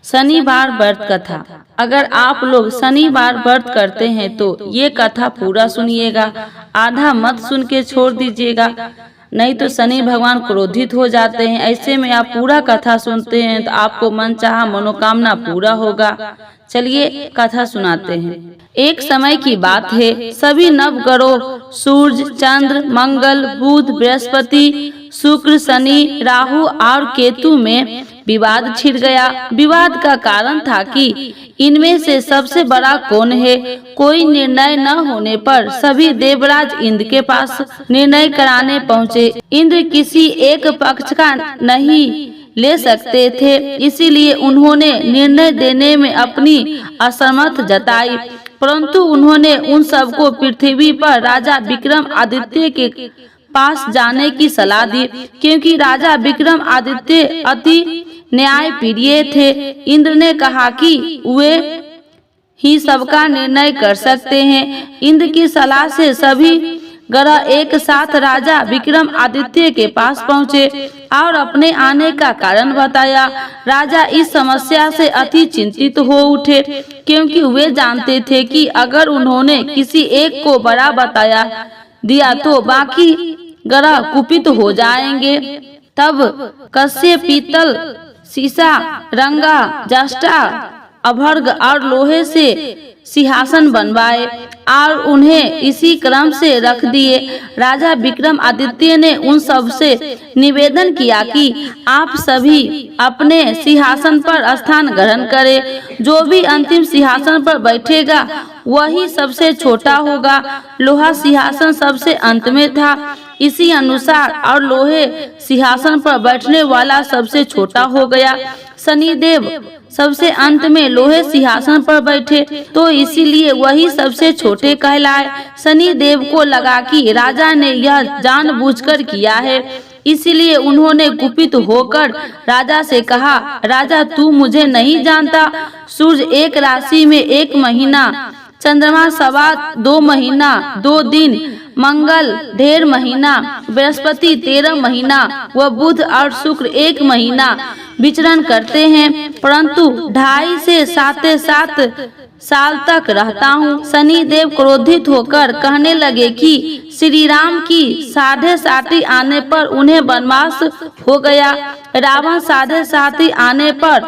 शनिवार व्रत कथा। अगर आप लोग शनिवार व्रत करते हैं तो ये कथा पूरा सुनिएगा, आधा मत सुन के छोड़ दीजिएगा, नहीं तो शनि भगवान क्रोधित हो जाते हैं। ऐसे में आप पूरा कथा सुनते हैं तो आपको मनचाहा मनोकामना पूरा होगा। चलिए कथा सुनाते हैं। एक समय की बात है, सभी नवग्रहों सूर्य, चंद्र, मंगल, बुध, बृहस्पति, शुक्र, शनि, राहु और केतु में विवाद छिड़ गया। विवाद का कारण था कि इनमें से सबसे बड़ा कौन है। कोई निर्णय न होने पर सभी देवराज इंद्र के पास निर्णय कराने पहुँचे। इंद्र किसी एक पक्ष का नहीं ले सकते थे, इसीलिए उन्होंने निर्णय देने में अपनी असमर्थ जताई। परंतु उन्होंने उन सबको पृथ्वी पर राजा विक्रमादित्य के पास जाने की सलाह दी, क्योंकि राजा विक्रमादित्य अति न्यायप्रिय थे। इंद्र ने कहा कि वे ही सबका निर्णय कर सकते हैं। इंद्र की सलाह से सभी ग्रह एक साथ राजा विक्रमादित्य के पास पहुँचे और अपने आने का कारण बताया। राजा इस समस्या से अति चिंतित हो उठे, क्योंकि वे जानते थे कि अगर उन्होंने किसी एक को बड़ा बताया दिया तो बाकी ग्रह कुपित हो जाएंगे। तब कस्य, पीतल, सीसा, रंगा, जस्टा, अभर्ग और लोहे से सिंहासन बनवाए और उन्हें इसी क्रम से रख दिए। राजा विक्रमादित्य ने उन सब से निवेदन किया कि आप सभी अपने सिंहासन पर स्थान ग्रहण करें। जो भी अंतिम सिंहासन पर बैठेगा वही सबसे छोटा होगा। लोहा सिंहासन सबसे अंत में था, इसी अनुसार और लोहे सिंहासन पर बैठने वाला सबसे छोटा हो गया। शनिदेव सबसे अंत में लोहे सिंहासन पर बैठे तो इसीलिए वही सबसे छोटे कहलाए। शनि देव को लगा कि राजा ने यह जानबूझकर किया है, इसीलिए उन्होंने कुपित होकर राजा से कहा, राजा तू मुझे नहीं जानता। सूर्य एक राशि में 1 महीना, चंद्रमा 2.25 महीना 2 दिन, मंगल 1.5 महीना, बृहस्पति 13 महीना व बुध और शुक्र 1 महीना विचरण करते हैं, परंतु 2.5 से 7 साल तक रहता हूँ। शनि देव क्रोधित होकर कहने लगे कि श्री राम की 7.5 आने पर उन्हें वनवास हो गया। रावण 7.5 आने पर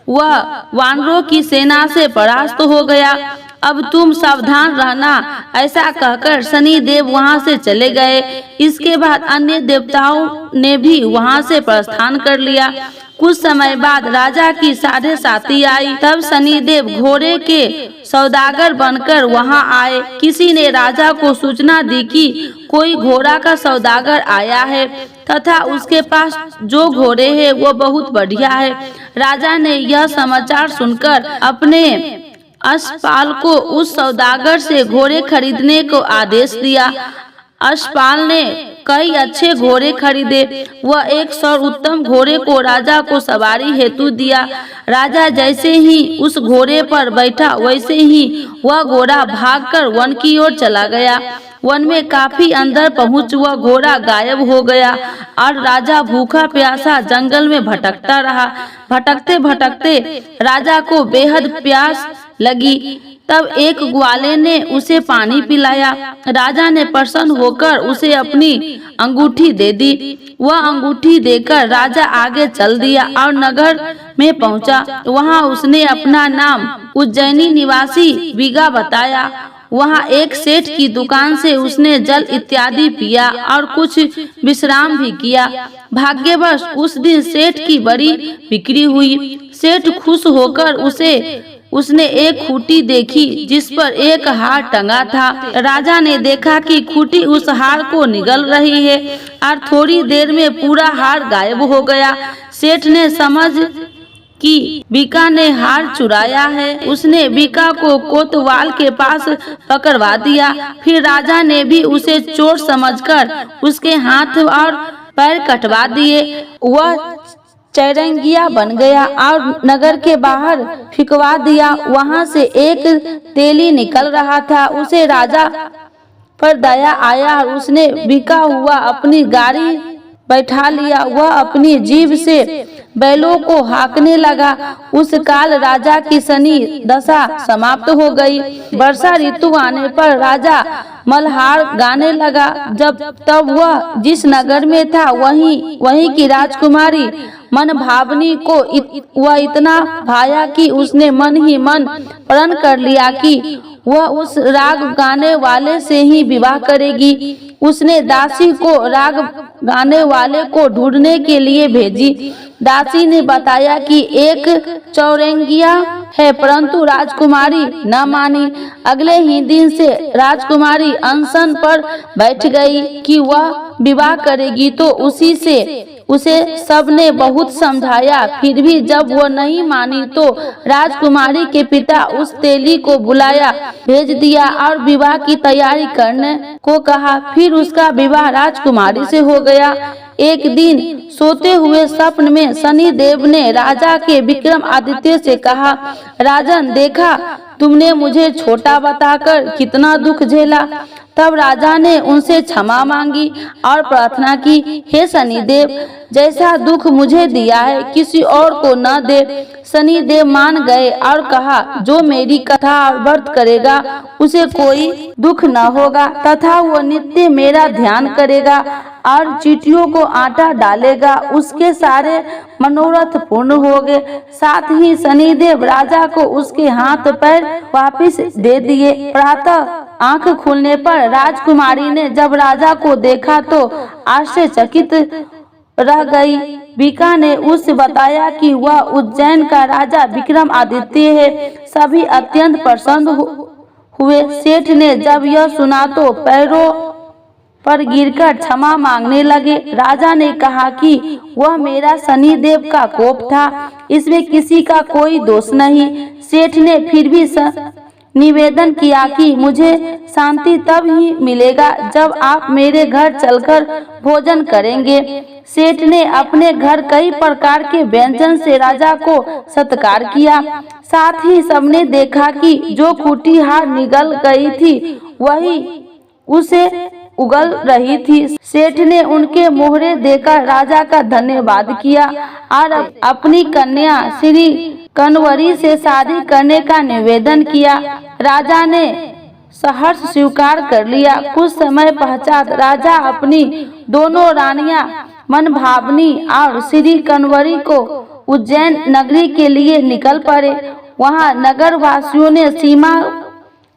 वह वानरों की सेना से परास्त हो गया। अब तुम सावधान रहना। ऐसा कहकर शनि देव वहां से चले गए। इसके बाद अन्य देवताओं ने भी वहां से प्रस्थान कर लिया। कुछ समय बाद राजा की 7.5 आई। तब शनि देव घोड़े के सौदागर बनकर वहां आए। किसी ने राजा को सूचना दी कि कोई घोड़ा का सौदागर आया है तथा उसके पास जो घोड़े हैं वो बहुत बढ़िया है। राजा ने यह समाचार सुनकर अपने अश्वपाल को उस सौदागर से घोड़े खरीदने को आदेश दिया। अश्वपाल ने कई अच्छे घोड़े खरीदे। वह एक सर्वोत्तम घोड़े को राजा को सवारी हेतु दिया। राजा जैसे ही उस घोड़े पर बैठा वैसे ही वह घोड़ा भागकर वन की ओर चला गया। वन में काफी अंदर पहुंच वह घोड़ा गायब हो गया और राजा भूखा प्यासा जंगल में भटकता रहा। भटकते भटकते राजा को बेहद प्यास लगी। तब एक ग्वाले ने उसे पानी पिलाया। राजा ने प्रसन्न होकर उसे अपनी अंगूठी दे दी। वह अंगूठी देकर राजा आगे चल दिया और नगर में पहुंचा। वहां उसने अपना नाम उज्जैनी निवासी बीगा बताया। वहां एक सेठ की दुकान से उसने जल इत्यादि पिया और कुछ विश्राम भी किया। भाग्यवश उस दिन सेठ की बड़ी बिक्री हुई। सेठ खुश होकर उसने एक खूंटी देखी जिस पर एक हार टंगा था। राजा ने देखा कि खूंटी उस हार को निगल रही है और थोड़ी देर में पूरा हार गायब हो गया। सेठ ने समझ कि बीका ने हार चुराया है। उसने बीका को कोतवाल के पास पकड़वा दिया। फिर राजा ने भी उसे चोर समझकर उसके हाथ और पैर कटवा दिए। वह चैरंगिया बन गया और नगर के बाहर फिकवा दिया। वहां से एक तेली निकल रहा था। उसे राजा पर दया आया और उसने बिका हुआ अपनी गाड़ी बैठा लिया। वह अपनी जीभ से बैलों को हाँकने लगा। उस काल राजा की शनि दशा समाप्त हो गई। वर्षा ऋतु आने पर राजा मल्हार गाने लगा। जब तब वह जिस नगर में था वहीं की राजकुमारी मन भावनी को वह इतना भाया कि उसने मन ही मन प्रण कर लिया कि वह उस राग गाने वाले से ही विवाह करेगी। उसने दासी को राग गाने वाले को ढूंढने के लिए भेजी। दासी ने बताया कि एक चौरंगिया है, परंतु राजकुमारी न मानी। अगले ही दिन से राजकुमारी अनशन पर बैठ गई कि वह विवाह करेगी, तो उसे सबने बहुत समझाया, फिर भी जब वह नहीं मानी तो राजकुमारी के पिता उस तेली को बुलाया भेज दिया और विवाह की तैयारी करने को कहा। फिर उसका विवाह राजकुमारी से हो गया। एक दिन सोते हुए स्वप्न में शनि देव ने राजा के विक्रमादित्य से कहा, राजन, देखा तुमने मुझे छोटा बताकर कितना दुख झेला। तब राजा ने उनसे क्षमा मांगी और प्रार्थना की, हे शनिदेव, जैसा दुख मुझे दिया है किसी और को न दे। शनिदेव मान गए और कहा, जो मेरी कथा और व्रत करेगा उसे कोई दुख न होगा तथा वो नित्य मेरा ध्यान करेगा और चींटियों को आटा डालेगा, उसके सारे मनोरथ पूर्ण होंगे। साथ ही शनिदेव राजा को उसके हाथ पैर वापस दे दिए। प्रातः आंख खुलने पर राजकुमारी ने जब राजा को देखा तो आश्चर्यचकित रह गई। बीका ने उसे बताया कि वह उज्जैन का राजा विक्रमादित्य है। सभी अत्यंत प्रसन्न हुए। सेठ ने जब यह सुना तो पैरों पर गिरकर क्षमा मांगने लगे। राजा ने कहा कि वह मेरा शनिदेव का कोप था, इसमें किसी का कोई दोष नहीं। सेठ ने फिर भी निवेदन किया कि मुझे शांति तब ही मिलेगा जब आप मेरे घर चलकर भोजन करेंगे। सेठ ने अपने घर कई प्रकार के व्यंजन से राजा को सत्कार किया। साथ ही सबने देखा कि जो कुटीहार निगल गई थी वही उसे उगल रही थी। सेठ ने उनके मोहरे देकर राजा का धन्यवाद किया और अपनी कन्या श्री कनवरी से शादी करने का निवेदन किया। राजा ने सहर्ष स्वीकार कर लिया। कुछ समय पश्चात राजा अपनी दोनों रानियां मनभावनी और श्री कनवरी को उज्जैन नगरी के लिए निकल पड़े। वहां नगर वासियों ने सीमा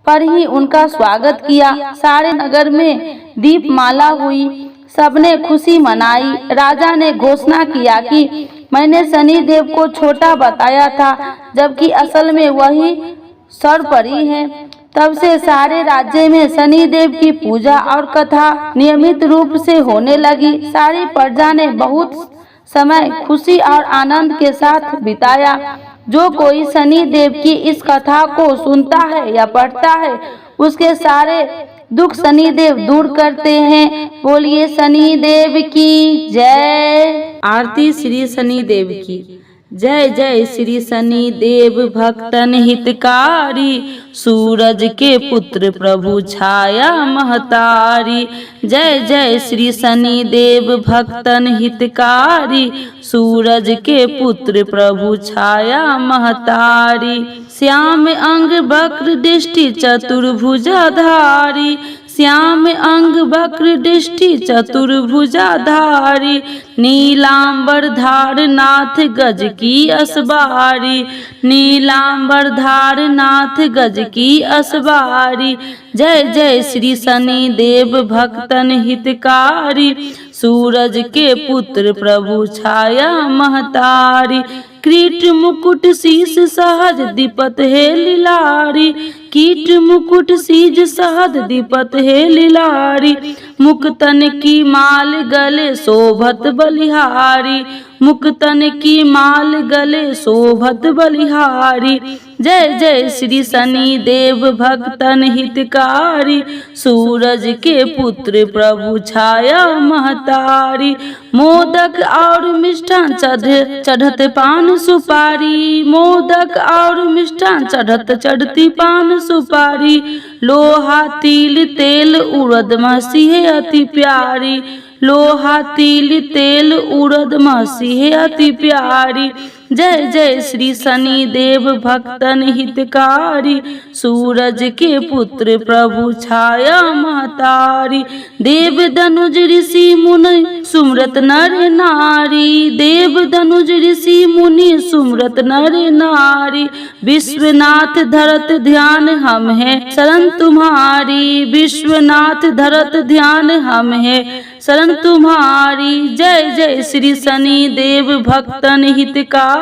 पर ही उनका स्वागत किया। सारे नगर में दीपमाला हुई, सबने खुशी मनाई। राजा ने घोषणा किया कि मैंने शनिदेव को छोटा बताया था, जबकि असल में वही सर्वपरि है। तब से सारे राज्य में शनिदेव की पूजा और कथा नियमित रूप से होने लगी। सारी प्रजा ने बहुत समय खुशी और आनंद के साथ बिताया। जो कोई शनिदेव की इस कथा को सुनता है या पढ़ता है, उसके सारे दुख शनिदेव दूर करते हैं। बोलिए शनिदेव की जय। आरती श्री शनिदेव की। जय जय श्री शनिदेव भक्तन हितकारी, सूरज के पुत्र प्रभु छाया महतारी। जय जय श्री शनिदेव भक्तन हितकारी, सूरज के पुत्र प्रभु छाया महतारी। श्याम अंग वक्र दृष्टि चतुर्भुजाधारी, श्याम अंग वक्र दृष्टि चतुर्भुजाधारी। नीलांबर धार नाथ गज की असबारी, नीलांबर धार नाथ गज की असबारी। जय जय श्री शनिदेव भक्तन हितकारी, सूरज के पुत्र प्रभु छाया महतारी। कीट मुकुट शीस सहज दीपत है लीलारी, कीट मुकुट शीज सहज दीपत है लीलारी। मुक्तन की माल गले शोभत बलिहारी, मुक्तन की माल गले शोभत बलिहारी। जय जय श्री शनिदेव भक्तन हितकारी, सूरज के पुत्र प्रभु छाया महतारी। मोदक और मिष्ठान चढ़त पान सुपारी, मोदक और मिष्ठान चढ़ती पान सुपारी। लोहा तिल तेल उड़द मसीह अति प्यारी, लोहा तिल तेल उड़द मसीह अति प्यारी। जय जय श्री शनि देव भक्तन हितकारी, सूरज के पुत्र प्रभु छाया महतारी। देव धनुज ऋषि मुनि सुमरत नर नारी, देव धनुज ऋषि मुनि सुमरत नर नारी। विश्वनाथ धरत ध्यान हम है शरण तुम्हारी, विश्वनाथ धरत ध्यान हम है शरण तुम्हारी। जय जय श्री शनि देव भक्तन हितकारी,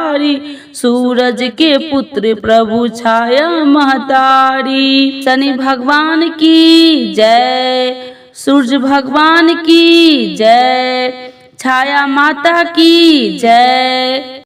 सूरज के पुत्र प्रभु छाया महतारी। शनि भगवान की जय, सूरज भगवान की जय, छाया माता की जय।